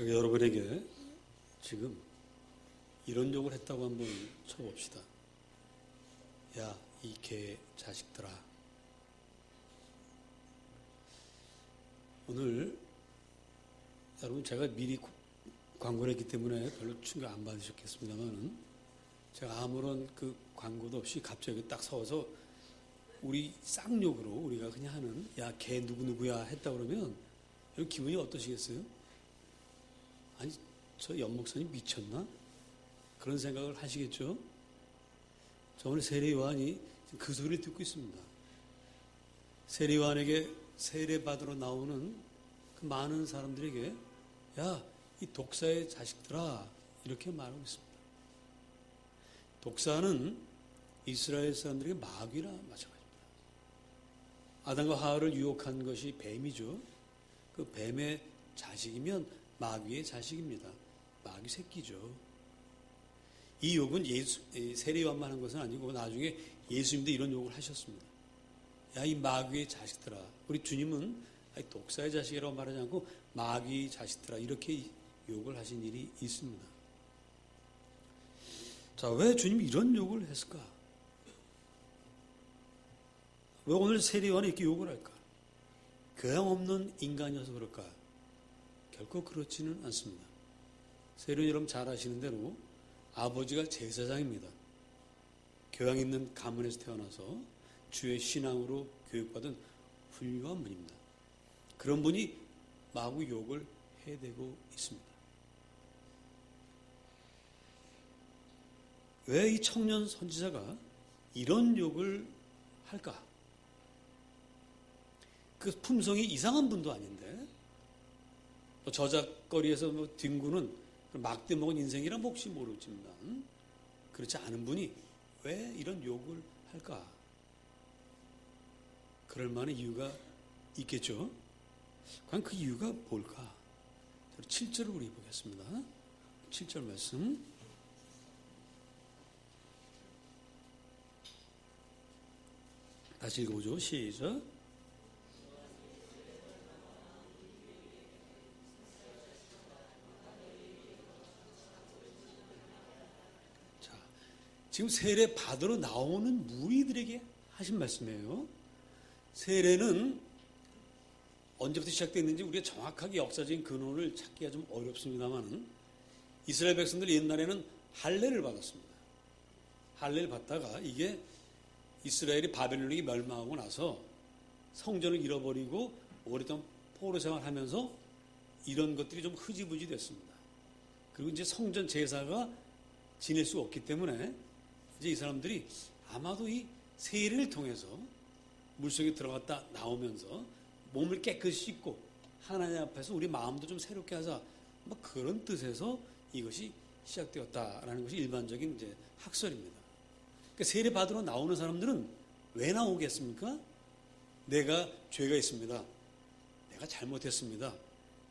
제가 여러분에게 지금 이런 욕을 했다고 한번 쳐봅시다. 야, 이 개 자식들아. 오늘 여러분 제가 미리 광고를 했기 때문에 별로 충격 안 받으셨겠습니다만 제가 아무런 그 광고도 없이 갑자기 딱 서서 우리 쌍욕으로 우리가 그냥 하는 야, 개 누구누구야 했다 그러면 여러분 기분이 어떠시겠어요? 아니, 저 연 목사님 미쳤나? 그런 생각을 하시겠죠? 저 오늘 세례 요한이 그 소리를 듣고 있습니다. 세례 요한에게 세례 받으러 나오는 그 많은 사람들에게 야, 이 독사의 자식들아 이렇게 말하고 있습니다. 독사는 이스라엘 사람들에게 마귀나 마찬가지입니다. 아담과 하와를 유혹한 것이 뱀이죠. 그 뱀의 자식이면 마귀의 자식입니다. 마귀 새끼죠. 이 욕은 세례 요한만 한 것은 아니고 나중에 예수님도 이런 욕을 하셨습니다. 야, 이 마귀의 자식들아. 우리 주님은 독사의 자식이라고 말하지 않고 마귀의 자식들아 이렇게 욕을 하신 일이 있습니다. 자, 왜 주님이 이런 욕을 했을까? 왜 오늘 세례 요한이 이렇게 욕을 할까? 교양 없는 인간이어서 그럴까? 결코 그렇지는 않습니다. 세례 여러분 잘 아시는 대로 아버지가 제사장입니다. 교양 있는 가문에서 태어나서 주의 신앙으로 교육받은 훌륭한 분입니다. 그런 분이 마구 욕을 해대고 있습니다. 왜 이 청년 선지자가 이런 욕을 할까? 그 품성이 이상한 분도 아닌데 저작거리에서 뒹구는 막대 먹은 인생이란 혹시 모르지만 그렇지 않은 분이 왜 이런 욕을 할까? 그럴 만한 이유가 있겠죠. 과연 그 이유가 뭘까? 7절을 우리 보겠습니다. 7절 말씀. 다시 읽어보죠. 시작. 지금 세례 받으러 나오는 무리들에게 하신 말씀이에요. 세례는 언제부터 시작됐는지 우리가 정확하게 역사적인 근원을 찾기가 좀 어렵습니다만 이스라엘 백성들이 옛날에는 할례를 받았습니다. 할례를 받다가 이게 이스라엘이 바벨론에게 멸망하고 나서 성전을 잃어버리고 오랫동안 포로 생활하면서 이런 것들이 좀 흐지부지 됐습니다. 그리고 이제 성전 제사가 지낼 수 없기 때문에 이제 이 사람들이 아마도 이 세례를 통해서 물속에 들어갔다 나오면서 몸을 깨끗이 씻고 하나님 앞에서 우리 마음도 좀 새롭게 하자 뭐 그런 뜻에서 이것이 시작되었다라는 것이 일반적인 이제 학설입니다. 그러니까 세례 받으러 나오는 사람들은 왜 나오겠습니까? 내가 죄가 있습니다. 내가 잘못했습니다.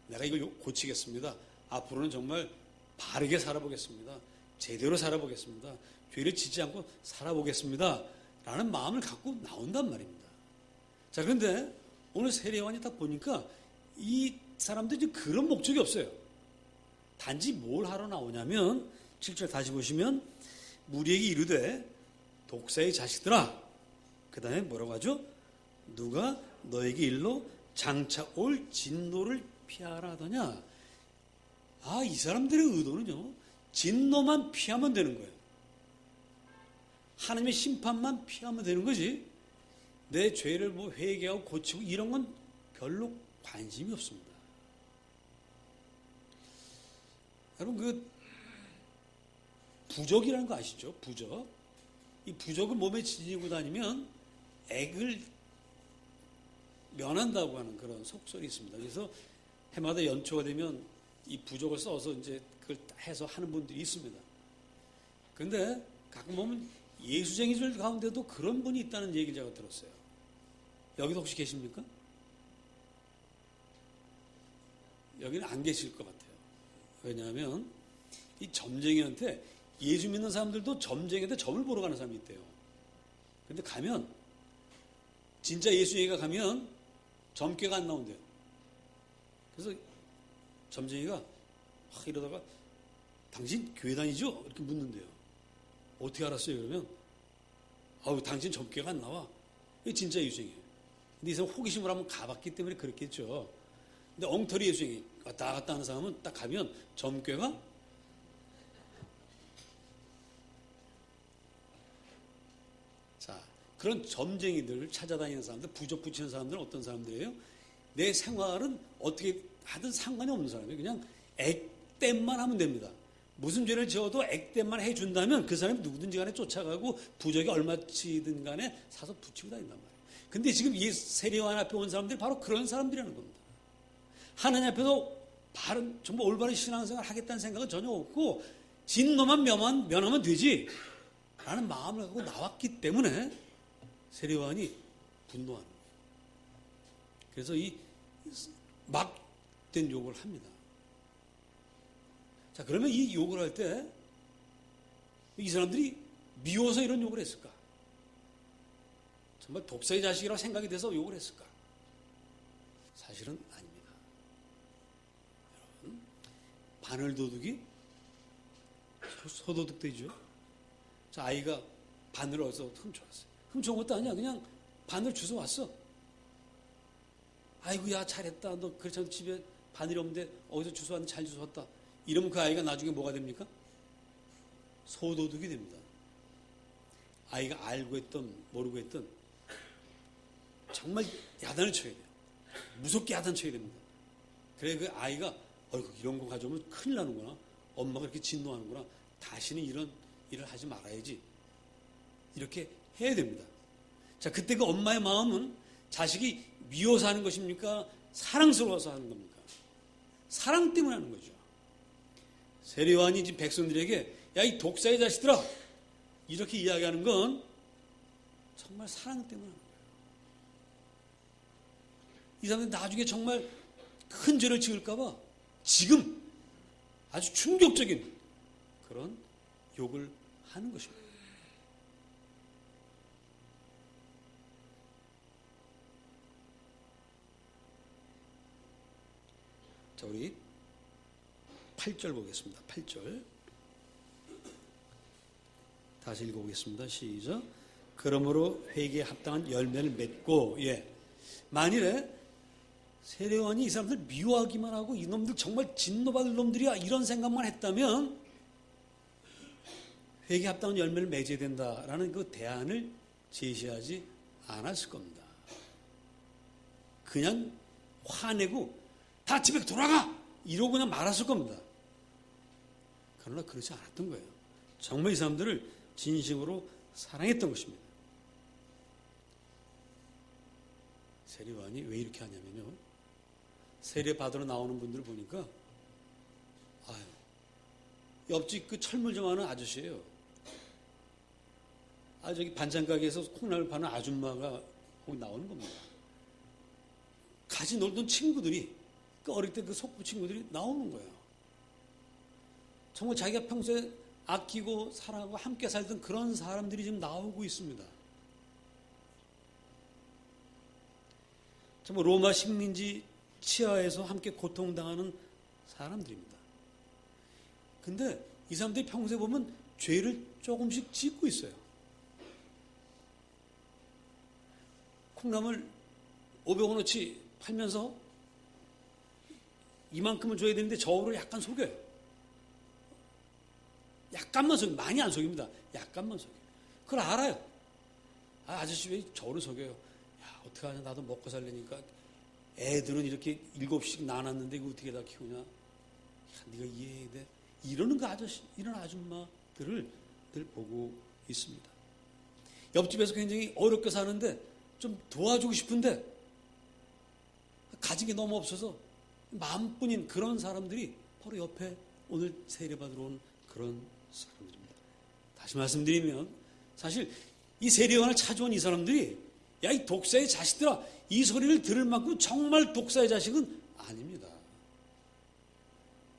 내가 이걸 고치겠습니다. 앞으로는 정말 바르게 살아보겠습니다. 제대로 살아보겠습니다. 죄를 짓지 않고 살아보겠습니다. 라는 마음을 갖고 나온단 말입니다. 자, 그런데 오늘 세례 요한이 딱 보니까 이 사람들이 그런 목적이 없어요. 단지 뭘 하러 나오냐면 7절 다시 보시면 무리에게 이르되 독사의 자식들아. 그 다음에 뭐라고 하죠? 누가 너에게 일로 장차 올 진노를 피하라 하더냐. 아, 이 사람들의 의도는요, 진노만 피하면 되는 거예요. 하나님의 심판만 피하면 되는 거지 내 죄를 뭐 회개하고 고치고 이런 건 별로 관심이 없습니다. 여러분 그 부적이라는 거 아시죠? 부적. 이 부적을 몸에 지니고 다니면 액을 면한다고 하는 그런 속설이 있습니다. 그래서 해마다 연초가 되면 이 부적을 써서 이제 그걸 해서 하는 분들이 있습니다. 그런데 가끔 보면 예수쟁이들 가운데도 그런 분이 있다는 얘기를 제가 들었어요. 여기도 혹시 계십니까? 여기는 안 계실 것 같아요. 왜냐하면 이 점쟁이한테 예수 믿는 사람들도 점쟁이한테 점을 보러 가는 사람이 있대요. 그런데 가면 진짜 예수쟁이가 가면 점괘가 안 나온대요. 그래서 점쟁이가 이러다가 당신 교회 다니죠? 이렇게 묻는데요. 어떻게 알았어요? 그러면 당신 점괘가 안 나와. 이게 진짜 예수쟁이에요. 근데 이 사람 호기심을 한번 가봤기 때문에 그렇겠죠. 근데 엉터리 예수쟁이 왔다 갔다 하는 사람은 딱 가면 점괘가 자, 그런 점쟁이들 찾아다니는 사람들, 부적 붙이는 사람들은 어떤 사람들이에요? 내 생활은 어떻게 하든 상관이 없는 사람이에요. 그냥 액땜만 하면 됩니다. 무슨 죄를 지어도 액땜만 해준다면 그 사람이 누구든지 간에 쫓아가고 부적이 얼마치든 간에 사서 붙이고 다닌단 말이에요. 근데 지금 이 세례요한 앞에 온 사람들이 바로 그런 사람들이라는 겁니다. 하나님 앞에서 바른, 정말 올바른 신앙생활을 하겠다는 생각은 전혀 없고 진노만 면하면 되지 라는 마음을 갖고 나왔기 때문에 세례요한이 분노하는 거예요. 그래서 이 막된 욕을 합니다. 자, 그러면 이 욕을 할 때 이 사람들이 미워서 이런 욕을 했을까? 정말 독사의 자식이라고 생각이 돼서 욕을 했을까? 사실은 아닙니다. 여러분, 바늘도둑이 소도둑되죠. 자, 아이가 바늘을 어디서 훔쳐왔어요. 훔쳐온 것도 아니야. 그냥 바늘 주워왔어. 아이고, 야, 잘했다. 너 그렇잖아. 집에 바늘이 없는데 어디서 주워왔는데 잘 주워왔다. 이러면 그 아이가 나중에 뭐가 됩니까? 소도둑이 됩니다. 아이가 알고 했던 모르고 했던 정말 야단을 쳐야 돼요. 무섭게 야단 쳐야 됩니다. 그래 그 아이가 이런 거 가져오면 큰일 나는구나. 엄마가 이렇게 진노하는구나. 다시는 이런 일을 하지 말아야지. 이렇게 해야 됩니다. 자, 그때 그 엄마의 마음은 자식이 미워서 하는 것입니까? 사랑스러워서 하는 겁니까? 사랑 때문에 하는 거죠. 세례요한이 지금 백성들에게 야, 이 독사의 자식들아 이렇게 이야기하는 건 정말 사랑 때문에 하는 거예요. 이 사람들이 나중에 정말 큰 죄를 지을까 봐 지금 아주 충격적인 그런 욕을 하는 것입니다. 자, 우리 8절 보겠습니다. 8절. 다시 읽어보겠습니다. 시작. 그러므로 회개에 합당한 열매를 맺고, 만일에 세례요한이 이 사람들 미워하기만 하고 이놈들 정말 진노받을 놈들이야 이런 생각만 했다면 회개에 합당한 열매를 맺어야 된다라는 그 대안을 제시하지 않았을 겁니다. 그냥 화내고 다 집에 돌아가! 이러고 그냥 말았을 겁니다. 그러나 그렇지 않았던 거예요. 정말 이 사람들을 진심으로 사랑했던 것입니다. 세례요한이 왜 이렇게 하냐면요. 세례 받으러 나오는 분들을 보니까 옆집 그 철물 좀 하는 아저씨예요. 저기 반찬 가게에서 콩나물 파는 아줌마가 거기 나오는 겁니다. 같이 놀던 친구들이 그 어릴 때 그 속부 친구들이 나오는 거예요. 정말 자기가 평소에 아끼고 사랑하고 함께 살던 그런 사람들이 지금 나오고 있습니다. 정말 로마 식민지 치하에서 함께 고통당하는 사람들입니다. 근데 이 사람들이 평소에 보면 죄를 조금씩 짓고 있어요. 콩나물 500원어치 팔면서 이만큼을 줘야 되는데 저울을 약간 속여요. 약간만 속여요. 많이 안 속입니다. 약간만 속여요. 그걸 알아요. 아저씨 왜 저울을 속여요? 야, 어떡하냐. 나도 먹고 살려니까 애들은 이렇게 7씩 나눴는데 이거 어떻게 다 키우냐. 야, 네가 이해해야 돼. 이러는 그 아저씨, 이런 아줌마들을 늘 보고 있습니다. 옆집에서 굉장히 어렵게 사는데 좀 도와주고 싶은데 가진 게 너무 없어서 마음뿐인 그런 사람들이 바로 옆에 오늘 세례받으러 온 그런 사람들입니다. 다시 말씀드리면 사실 이 세례요한을 찾아온 이 사람들이 야, 이 독사의 자식들아 이 소리를 들을 만큼 정말 독사의 자식은 아닙니다.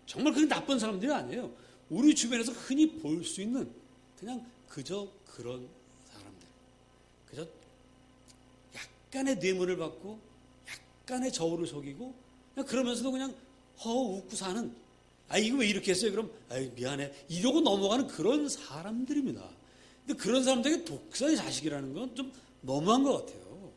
정말 그런 나쁜 사람들이 아니에요. 우리 주변에서 흔히 볼 수 있는 그냥 그저 그런 사람들. 그저 약간의 뇌물을 받고 약간의 저울을 속이고 그냥 그러면서도 그냥 웃고 사는 아, 이거 왜 이렇게 했어요? 그럼, 아이, 미안해. 이러고 넘어가는 그런 사람들입니다. 근데 그런 사람들에게 독사의 자식이라는 건 좀 너무한 것 같아요.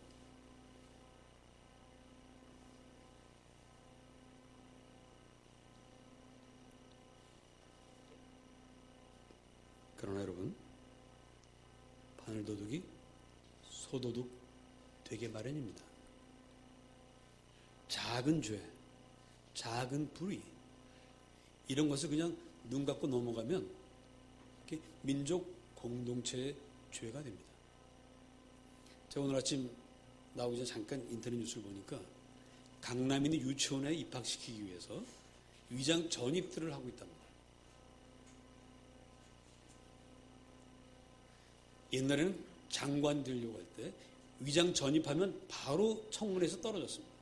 그러나 여러분, 바늘도둑이 소도둑 되게 마련입니다. 작은 죄, 작은 불의, 이런 것을 그냥 눈 감고 넘어가면 이렇게 민족 공동체의 죄가 됩니다. 제가 오늘 아침 나오기 전에 잠깐 인터넷 뉴스를 보니까 강남에 있는 유치원에 입학시키기 위해서 위장 전입들을 하고 있답니다. 옛날에는 장관 되려고 할 때 위장 전입하면 바로 청문회에서 떨어졌습니다.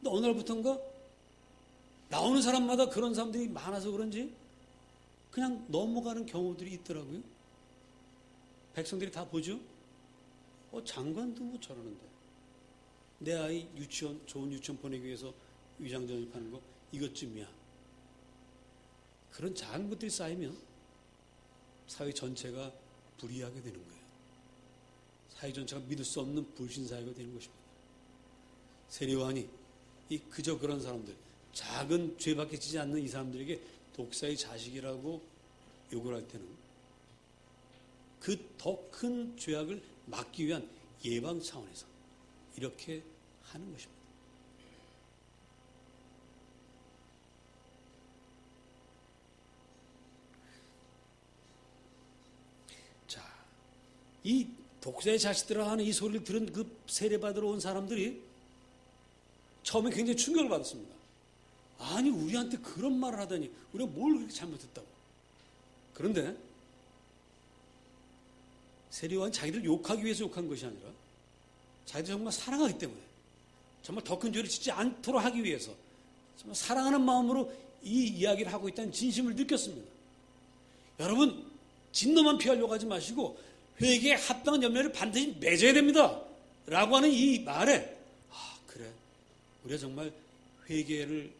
근데 어느 날부터인가 나오는 사람마다 그런 사람들이 많아서 그런지 그냥 넘어가는 경우들이 있더라고요. 백성들이 다 보죠. 장관도 뭐 저러는데 내 아이 유치원, 좋은 유치원 보내기 위해서 위장 전입하는 거 이것쯤이야. 그런 작은 것들이 쌓이면 사회 전체가 불이하게 되는 거예요. 사회 전체가 믿을 수 없는 불신사회가 되는 것입니다. 세례요한이 그저 그런 사람들, 작은 죄밖에 지지 않는 이 사람들에게 독사의 자식이라고 욕을 할 때는 그 더 큰 죄악을 막기 위한 예방 차원에서 이렇게 하는 것입니다. 자, 이 독사의 자식들아 하는 이 소리를 들은 그 세례받으러 온 사람들이 처음에 굉장히 충격을 받았습니다. 아니, 우리한테 그런 말을 하다니 우리가 뭘 그렇게 잘못했다고. 그런데 세례요한이 자기를 욕하기 위해서 욕한 것이 아니라 자기를 정말 사랑하기 때문에, 정말 더 큰 죄를 짓지 않도록 하기 위해서 정말 사랑하는 마음으로 이 이야기를 하고 있다는 진심을 느꼈습니다. 여러분, 진노만 피하려고 하지 마시고 회개에 합당한 열매를 반드시 맺어야 됩니다 라고 하는 이 말에, 그래, 우리가 정말 회개를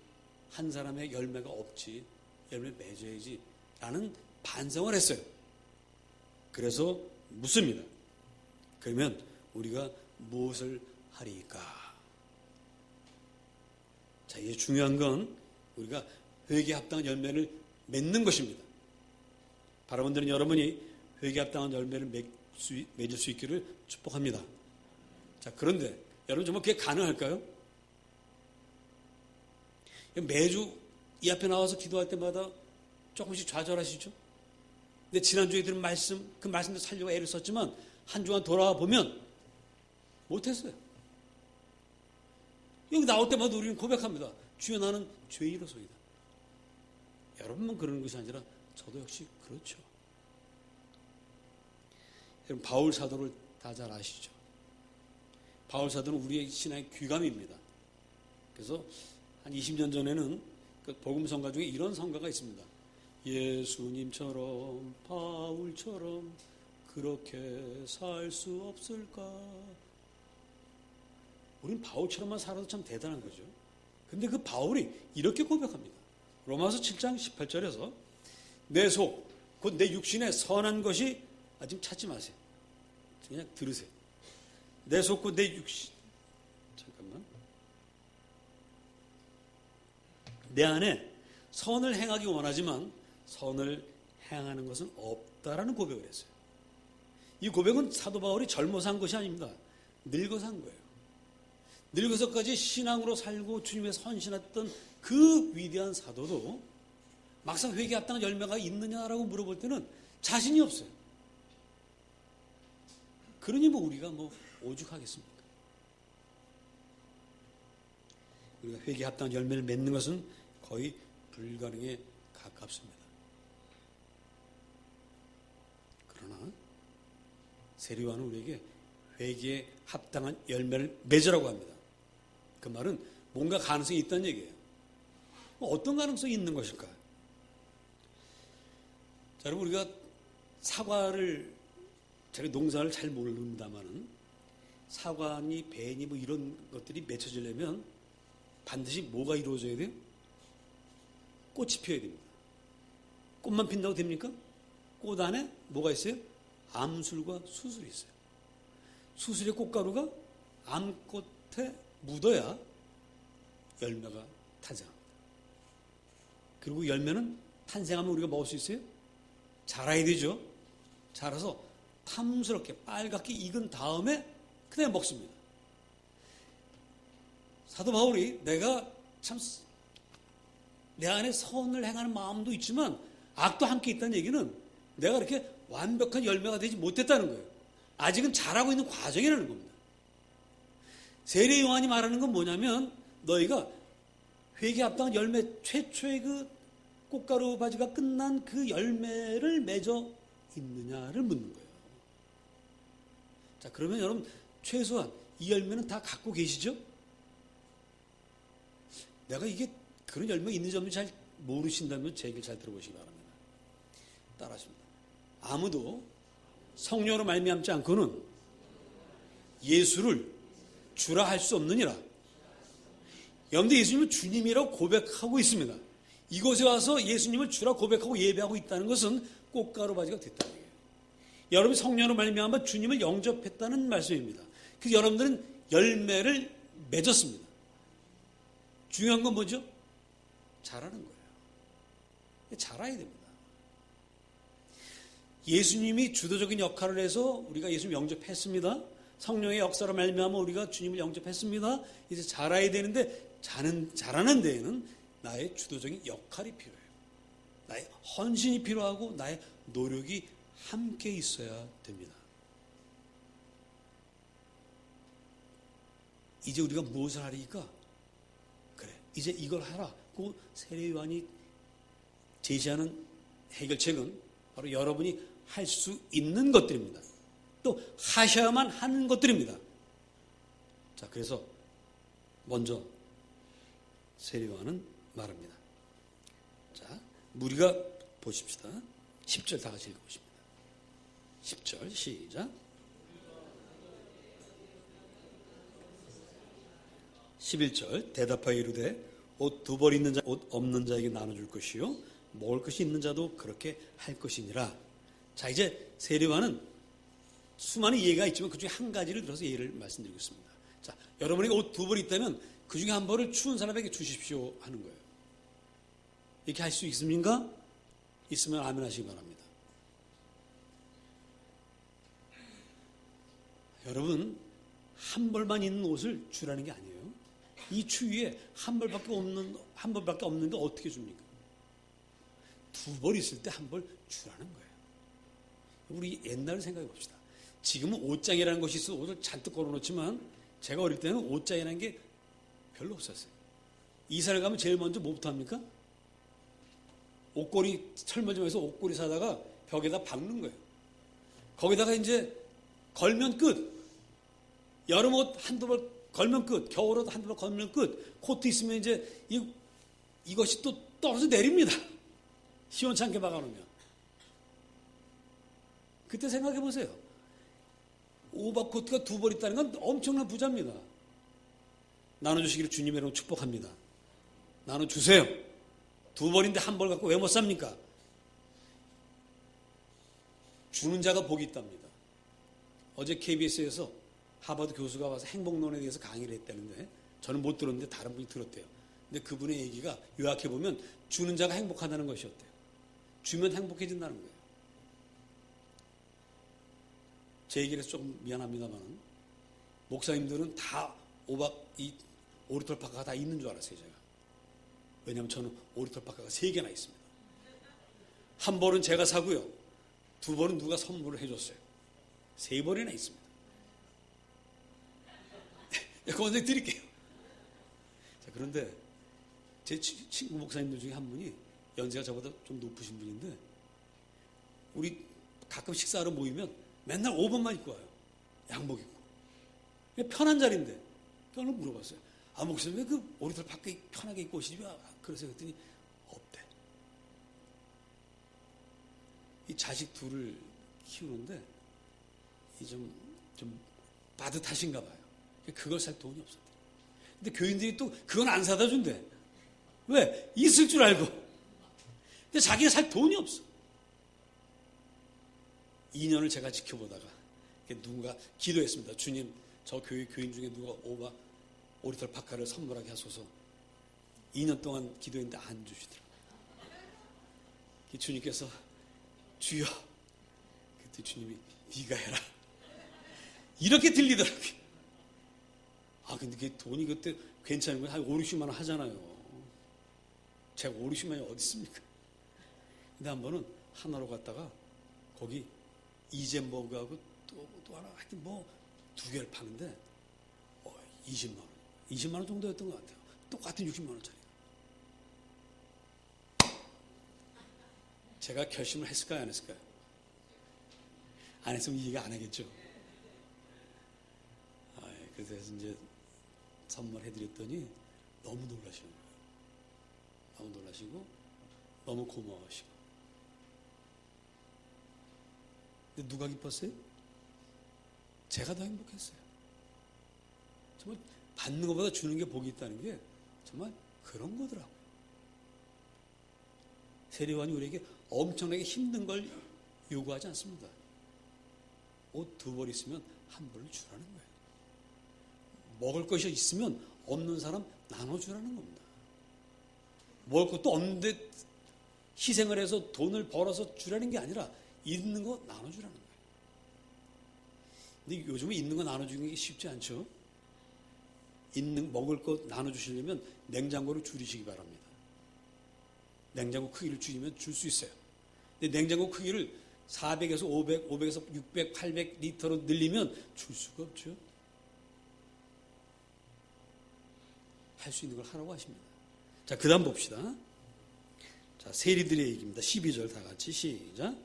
한 사람의 열매가 없지, 열매를 맺어야지 라는 반성을 했어요. 그래서 묻습니다. 그러면 우리가 무엇을 하리까? 자, 이제 중요한 건 우리가 회개에 합당한 열매를 맺는 것입니다. 바라본다는 여러분이 회개에 합당한 열매를 맺을 수 있기를 축복합니다. 자, 그런데 여러분 정말 그게 가능할까요? 매주 이 앞에 나와서 기도할 때마다 조금씩 좌절하시죠? 근데 지난주에 들은 말씀, 그 말씀도 살려고 애를 썼지만 한 주간 돌아와 보면 못했어요. 여기 나올 때마다 우리는 고백합니다. 주여, 나는 죄인으로소이다. 여러분만 그러는 것이 아니라 저도 역시 그렇죠. 여러분, 바울 사도를 다 잘 아시죠? 바울 사도는 우리의 신앙의 귀감입니다. 그래서 한 20년 전에는 그 복음 성가 중에 이런 성가가 있습니다. 예수님처럼 바울처럼 그렇게 살 수 없을까? 우린 바울처럼만 살아도 참 대단한 거죠. 근데 그 바울이 이렇게 고백합니다. 로마서 7장 18절에서 내 속, 곧 내 육신에 선한 것이, 지금 찾지 마세요. 그냥 들으세요. 내 속, 곧 내 육신, 잠깐만. 내 안에 선을 행하기 원하지만 선을 행하는 것은 없다라는 고백을 했어요. 이 고백은 사도 바울이 젊어서 한 것이 아닙니다. 늙어서 한 거예요. 늙어서까지 신앙으로 살고 주님의 헌신했던 그 위대한 사도도 막상 회개에 합당한 열매가 있느냐라고 물어볼 때는 자신이 없어요. 그러니 우리가 오죽하겠습니까? 우리가 회개에 합당한 열매를 맺는 것은 거의 불가능에 가깝습니다. 그러나 세례요한은 우리에게 회개에 합당한 열매를 맺으라고 합니다. 그 말은 뭔가 가능성이 있다는 얘기예요. 어떤 가능성이 있는 것일까? 자, 여러분, 우리가 사과를, 제가 농사를 잘 모릅니다만은 사과니 배니 이런 것들이 맺혀지려면 반드시 뭐가 이루어져야 돼요? 꽃이 피어야 됩니다. 꽃만 핀다고 됩니까? 꽃 안에 뭐가 있어요? 암술과 수술이 있어요. 수술의 꽃가루가 암꽃에 묻어야 열매가 탄생합니다. 그리고 열매는 탄생하면 우리가 먹을 수 있어요? 자라야 되죠. 자라서 탐스럽게 빨갛게 익은 다음에 그냥 먹습니다. 사도 바울이 내가 참 내 안에 선을 행하는 마음도 있지만 악도 함께 있다는 얘기는 내가 이렇게 완벽한 열매가 되지 못했다는 거예요. 아직은 자라고 있는 과정이라는 겁니다. 세례 요한이 말하는 건 뭐냐면 너희가 회개 합당한 열매 최초의 그 꽃가루 바지가 끝난 그 열매를 맺어 있느냐를 묻는 거예요. 자, 그러면 여러분 최소한 이 열매는 다 갖고 계시죠? 내가 이게 그런 열매가 있는지 없는지 잘 모르신다면 제 얘기를 잘 들어보시기 바랍니다. 따라하십니다. 아무도 성령으로 말미암지 않고는 예수를 주라 할 수 없느니라. 여러분들 예수님은 주님이라고 고백하고 있습니다. 이곳에 와서 예수님을 주라 고백하고 예배하고 있다는 것은 꽃가루 바지가 됐다는 얘기예요. 여러분이 성령으로 말미암아 주님을 영접했다는 말씀입니다. 그래서 여러분들은 열매를 맺었습니다. 중요한 건 뭐죠? 자라는 거예요. 자라야 됩니다. 예수님이 주도적인 역할을 해서 우리가 예수님 영접했습니다. 성령의 역사로 말미암아 우리가 주님을 영접했습니다. 이제 자라야 되는데 자라는 데에는 나의 주도적인 역할이 필요해요. 나의 헌신이 필요하고 나의 노력이 함께 있어야 됩니다. 이제 우리가 무엇을 하리까? 그래, 이제 이걸 하라. 그 세례 요한이 제시하는 해결책은 바로 여러분이 할 수 있는 것들입니다. 또 하셔야만 하는 것들입니다. 자, 그래서 먼저 세례 요한은 말합니다. 자, 우리가 보십시다. 10절 다 같이 읽어보십니다. 10절 시작. 11절 대답하여 이르되 옷 두 벌 있는 자, 옷 없는 자에게 나눠줄 것이요 먹을 것이 있는 자도 그렇게 할 것이니라. 자, 이제 세례 요한은 수많은 예가 있지만 그 중에 한 가지를 들어서 예를 말씀드리고 있습니다. 자, 여러분에게 옷 두 벌 있다면 그 중에 한 벌을 추운 사람에게 주십시오 하는 거예요. 이렇게 할 수 있습니까? 있으면 아멘 하시기 바랍니다. 여러분, 한 벌만 있는 옷을 주라는 게 아니에요. 이 추위에 한 벌밖에 없는데 어떻게 줍니까? 두 벌 있을 때 한 벌 주라는 거예요. 우리 옛날을 생각해 봅시다. 지금은 옷장이라는 것이 있어서 옷을 잔뜩 걸어놓지만 제가 어릴 때는 옷장이라는 게 별로 없었어요. 이사를 가면 제일 먼저 뭐부터 합니까? 옷걸이 철물점에서 옷걸이 사다가 벽에다 박는 거예요. 거기다가 이제 걸면 끝. 여름옷 한두 벌 걸면 끝. 겨울옷 한두 벌 걸면 끝. 코트 있으면 이제 이것이 또 떨어져 내립니다. 시원찮게 박아놓으면. 그때 생각해 보세요. 오버코트가 두 벌 있다는 건 엄청난 부자입니다. 나눠주시기를 주님의 이름으로 축복합니다. 나눠주세요. 두 벌인데 한 벌 갖고 왜 못 삽니까? 주는 자가 복이 있답니다. 어제 KBS에서 하버드 교수가 와서 행복론에 대해서 강의를 했다는데 저는 못 들었는데 다른 분이 들었대요. 근데 그분의 얘기가 요약해보면 주는 자가 행복하다는 것이었대요. 주면 행복해진다는 거예요. 제 얘기를 해서 조금 미안합니다만 목사님들은 다 이 오리털 파카가 다 있는 줄 알았어요, 제가. 왜냐하면 저는 오리털 파카가 3개나 있습니다. 한 벌은 제가 사고요. 두 벌은 누가 선물을 해줬어요. 3벌이나 있습니다. 그건 제가 드릴게요. 자, 그런데 제 친구 목사님들 중에 한 분이 연세가 저보다 좀 높으신 분인데 우리 가끔 식사하러 모이면 맨날 5번만 입고 와요. 양복 입고. 편한 자리인데 저는 물어봤어요. 아, 목사님 왜 그 오리털 밖에 편하게 입고 오시지? 그래서 그랬더니 없대. 이 자식 둘을 키우는데 좀 빠듯하신가 봐요. 그걸 살 돈이 없었대. 근데 교인들이 또 그건 안 사다 준대. 왜? 있을 줄 알고. 근데 자기는 살 돈이 없어. 2년을 제가 지켜보다가 누군가 기도했습니다. 주님, 저 교인 중에 누가 오리털 파카를 선물하게 하소서. 2년 동안 기도했는데 안 주시더라고요. 주님께서 주여, 그때 주님이 네가 해라 이렇게 들리더라고요. 근데 그게 돈이 그때 괜찮은 거예요. 한 5, 60만 원 하잖아요. 제가 5, 60만 원이 어디 있습니까? 근데 한 번은 하나로 갔다가 거기 이젠버그하고 또 하나 하여튼 뭐 두 개를 파는데 20만 원. 20만 원 정도였던 것 같아요. 똑같은 60만 원짜리. 제가 결심을 했을까요? 안 했을까요? 안 했으면 이 얘기 안 하겠죠. 그래서 이제 선물해드렸더니 너무 놀라시는 거예요. 너무 놀라시고 너무 고마워하시고. 근데 누가 기뻤어요? 제가 더 행복했어요. 정말 받는 것보다 주는 게 복이 있다는 게 정말 그런 거더라고요. 세례요한이 우리에게 엄청나게 힘든 걸 요구하지 않습니다. 옷 2벌 있으면 1벌을 주라는 거예요. 먹을 것이 있으면 없는 사람 나눠주라는 겁니다. 먹을 것도 없는데 희생을 해서 돈을 벌어서 주라는 게 아니라 있는 거 나눠주라는 거예요. 근데 요즘에 있는 거 나눠주는 게 쉽지 않죠. 먹을 것 나눠주시려면 냉장고를 줄이시기 바랍니다. 냉장고 크기를 줄이면 줄 수 있어요. 근데 냉장고 크기를 400에서 500, 500에서 600, 800 리터로 늘리면 줄 수가 없죠. 할 수 있는 걸 하라고 하십니다. 자, 그 다음 봅시다. 자, 세리들의 얘기입니다. 12절 다 같이 시작.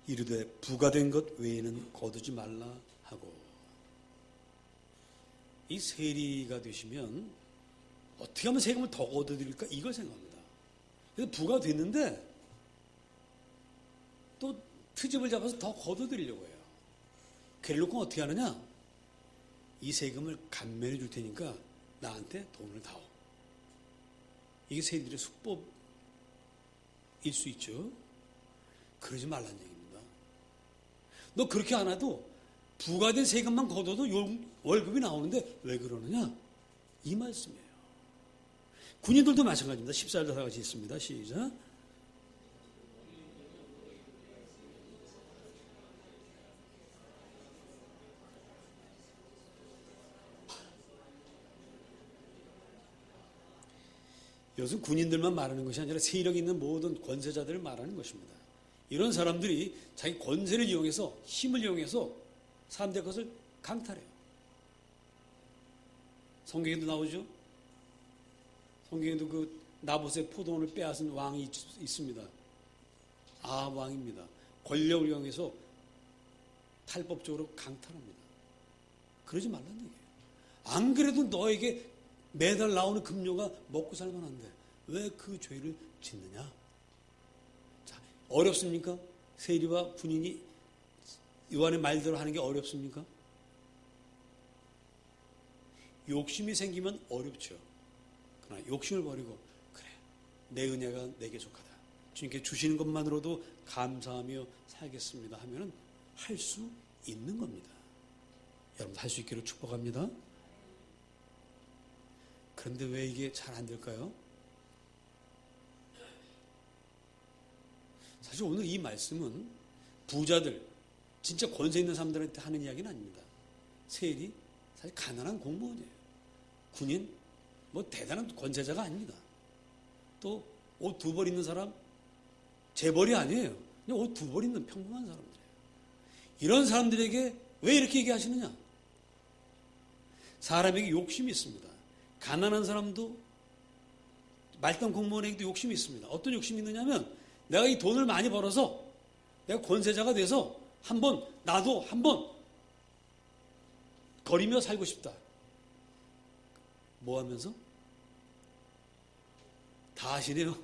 이르되 부가된 것 외에는 거두지 말라 하고. 이 세리가 되시면 어떻게 하면 세금을 더 거둬들일까 이걸 생각합니다. 그래서 부가 됐는데 또 트집을 잡아서 더 거둬들이려고 해요. 그래놓고 어떻게 하느냐? 이 세금을 감면해 줄 테니까 나한테 돈을 다오. 이게 세리들의 수법일 수 있죠. 그러지 말라는 얘기입니다. 너 그렇게 안 해도 부가된 세금만 거둬도 월급이 나오는데 왜 그러느냐? 이 말씀이에요. 군인들도 마찬가지입니다. 14절 다 같이 있습니다. 시작. 이것은 군인들만 말하는 것이 아니라 세력 있는 모든 권세자들을 말하는 것입니다. 이런 사람들이 자기 권세를 이용해서 힘을 이용해서 사람들의 것을 강탈해요. 성경에도 나오죠. 성경에도 그 나봇의 포도원을 빼앗은 왕이 있습니다. 아합 왕입니다. 권력을 이용해서 탈법적으로 강탈합니다. 그러지 말라는 얘기예요. 안 그래도 너에게 매달 나오는 급료가 먹고 살만한데 왜 그 죄를 짓느냐? 자, 어렵습니까? 세리와 군인이 요한의 말대로 하는 게 어렵습니까? 욕심이 생기면 어렵죠. 그러나 욕심을 버리고 그래, 내 은혜가 내게 족하다. 주님께 주시는 것만으로도 감사하며 살겠습니다 하면은 할 수 있는 겁니다. 여러분 할 수 있기를 축복합니다. 그런데 왜 이게 잘 안 될까요? 사실 오늘 이 말씀은 부자들, 진짜 권세 있는 사람들한테 하는 이야기는 아닙니다. 세리, 사실 가난한 공무원이에요. 군인, 뭐 대단한 권세자가 아닙니다. 또 옷 2벌 있는 사람, 재벌이 아니에요. 그냥 옷 2벌 있는 평범한 사람들이에요. 이런 사람들에게 왜 이렇게 얘기하시느냐? 사람에게 욕심이 있습니다. 가난한 사람도 말단 공무원에게도 욕심이 있습니다. 어떤 욕심이 있느냐면 내가 이 돈을 많이 벌어서 내가 권세자가 돼서 나도 한번 거리며 살고 싶다. 뭐 하면서? 다 아시네요.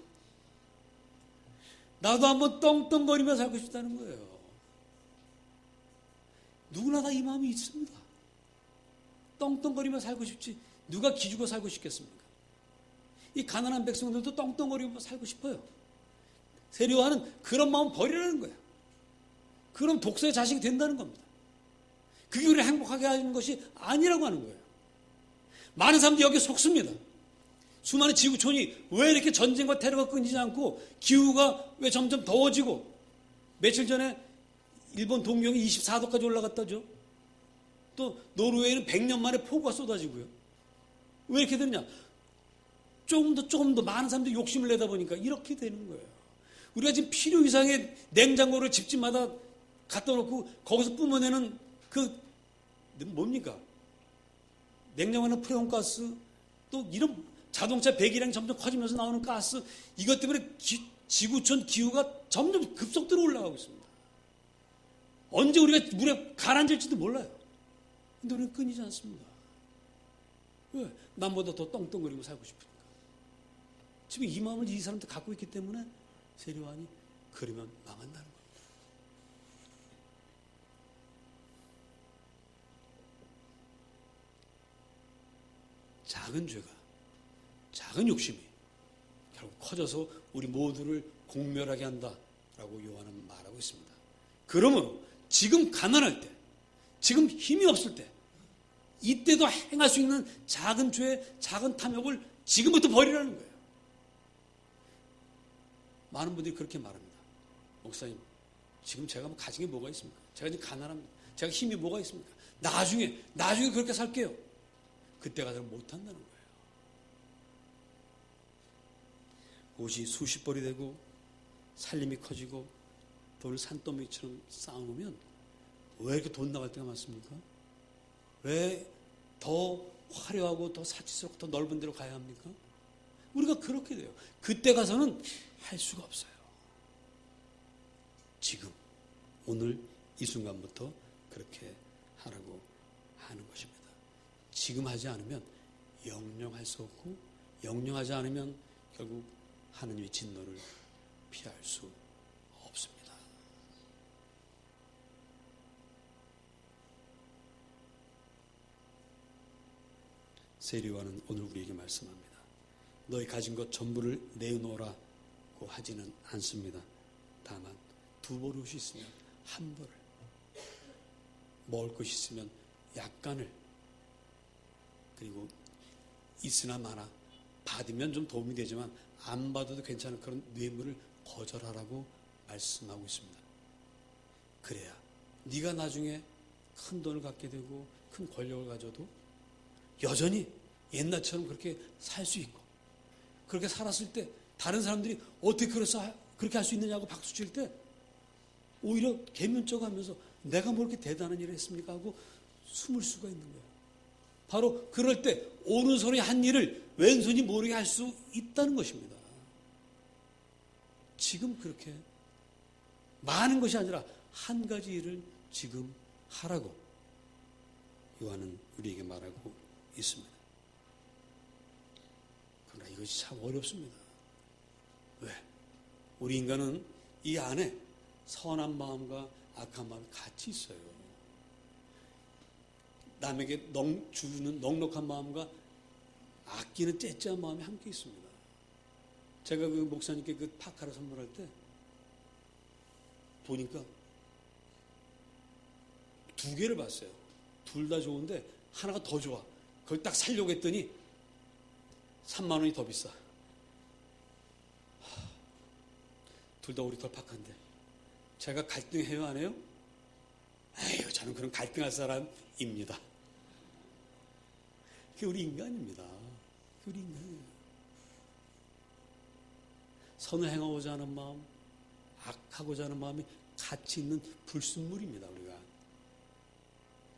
나도 한번 떵떵거리며 살고 싶다는 거예요. 누구나 다 이 마음이 있습니다. 떵떵거리며 살고 싶지 누가 기죽어 살고 싶겠습니까? 이 가난한 백성들도 떵떵거리며 살고 싶어요. 세리요한은 그런 마음 버리라는 거예요. 그럼 독서의 자식이 된다는 겁니다. 그게 우리를 행복하게 하는 것이 아니라고 하는 거예요. 많은 사람들이 여기에 속습니다. 수많은 지구촌이 왜 이렇게 전쟁과 테러가 끊이지 않고 기후가 왜 점점 더워지고 며칠 전에 일본 동경이 24도까지 올라갔다죠. 또 노르웨이는 100년 만에 폭우가 쏟아지고요. 왜 이렇게 되느냐? 조금 더 많은 사람들이 욕심을 내다 보니까 이렇게 되는 거예요. 우리가 지금 필요 이상의 냉장고를 집집마다 갖다 놓고 거기서 뿜어내는 그 뭡니까? 냉장고나 프레온가스 또 이런 자동차 배기량이 점점 커지면서 나오는 가스 이것 때문에 지구촌 기후가 점점 급속도로 올라가고 있습니다. 언제 우리가 물에 가라앉을지도 몰라요. 근데 우리는 끊이지 않습니다. 왜? 남보다 더 떵떵거리고 살고 싶으니까. 지금 이 마음을 이 사람도 갖고 있기 때문에 세리요한이 그러면 망한다는 겁니다. 작은 죄가, 작은 욕심이 결국 커져서 우리 모두를 공멸하게 한다라고 요한은 말하고 있습니다. 그러므로 지금 가난할 때, 지금 힘이 없을 때, 이때도 행할 수 있는 작은 죄, 작은 탐욕을 지금부터 버리라는 거예요. 많은 분들이 그렇게 말합니다. 목사님, 지금 제가 뭐 가진 게 뭐가 있습니까? 제가 지금 가난합니다. 제가 힘이 뭐가 있습니까? 나중에 그렇게 살게요. 그때 가서 못한다는 거예요. 옷이 수십 벌이 되고 살림이 커지고 돈을 산더미처럼 쌓아놓으면 왜 이렇게 돈 나갈 때가 많습니까? 왜 더 화려하고 더 사치스럽고 더 넓은 데로 가야 합니까? 우리가 그렇게 돼요. 그때 가서는 할 수가 없어요. 지금 오늘 이 순간부터 그렇게 하라고 하는 것입니다. 지금 하지 않으면 영영할 수 없고 영영하지 않으면 결국 하느님의 진노를 피할 수 없습니다. 세리요한은 오늘 우리에게 말씀합니다. 너희 가진 것 전부를 내놓으라고 하지는 않습니다. 다만 두 벌 옷이 있으면 한 벌을, 먹을 것이 있으면 약간을, 그리고 있으나 마나 받으면 좀 도움이 되지만 안 받아도 괜찮은 그런 뇌물을 거절하라고 말씀하고 있습니다. 그래야 네가 나중에 큰 돈을 갖게 되고 큰 권력을 가져도 여전히 옛날처럼 그렇게 살 수 있고, 그렇게 살았을 때 다른 사람들이 어떻게 그렇게 할 수 있느냐고 박수 칠 때 오히려 개면쩍 하면서 내가 뭐 이렇게 대단한 일을 했습니까 하고 숨을 수가 있는 거예요. 바로 그럴 때 오른손이 한 일을 왼손이 모르게 할 수 있다는 것입니다. 지금 그렇게 많은 것이 아니라 한 가지 일을 지금 하라고 요한은 우리에게 말하고 있습니다. 그러나 이것이 참 어렵습니다. 왜? 우리 인간은 이 안에 선한 마음과 악한 마음이 같이 있어요. 남에게 주는 넉넉한 마음과 아끼는 째째한 마음이 함께 있습니다. 제가 그 목사님께 그 파카를 선물할 때 보니까 두 개를 봤어요. 둘 다 좋은데 하나가 더 좋아. 그걸 딱 살려고 했더니 3만 원이 더 비싸. 둘 다 오리털 파카인데 제가 갈등해요 안 해요? 에휴, 저는 그런 갈등할 사람입니다. 그게 우리 인간입니다. 그게 우리 인간이에요. 선을 행하고자 하는 마음, 악하고자 하는 마음이 같이 있는 불순물입니다.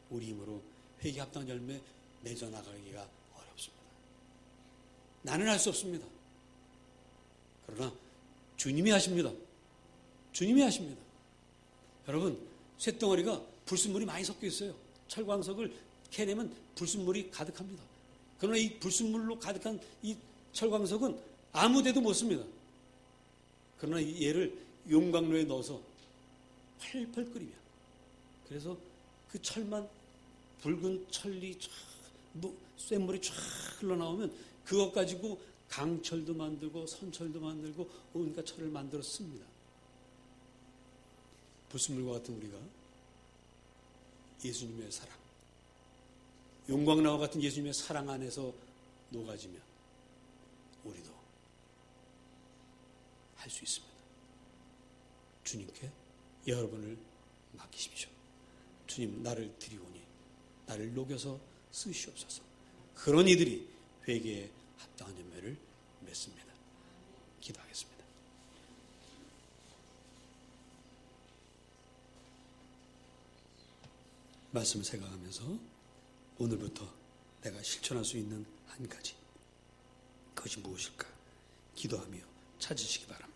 우리 힘으로 회개 합당 열매 맺어 나가기가 어렵습니다. 나는 할 수 없습니다. 그러나 주님이 하십니다. 주님이 하십니다. 여러분, 쇳덩어리가 불순물이 많이 섞여 있어요. 철광석을 캐내면 불순물이 가득합니다. 그러나 이 불순물로 가득한 이 철광석은 아무 데도 못 씁니다. 그러나 얘를 용광로에 넣어서 펄펄 끓이면, 그래서 그 철만 붉은 철이 쇳물이 쫙 흘러나오면 그것 가지고 강철도 만들고 선철도 만들고 온갖 철을 만들어 씁니다. 불순물과 같은 우리가 예수님의 사랑, 용광나와 같은 예수님의 사랑 안에서 녹아지면 우리도 할 수 있습니다. 주님께 여러분을 맡기십시오. 주님, 나를 드리오니 나를 녹여서 쓰시옵소서. 그런 이들이 회개에 합당한 열매를 맺습니다. 기도하겠습니다. 말씀을 생각하면서 오늘부터 내가 실천할 수 있는 한 가지, 그것이 무엇일까 기도하며 찾으시기 바랍니다.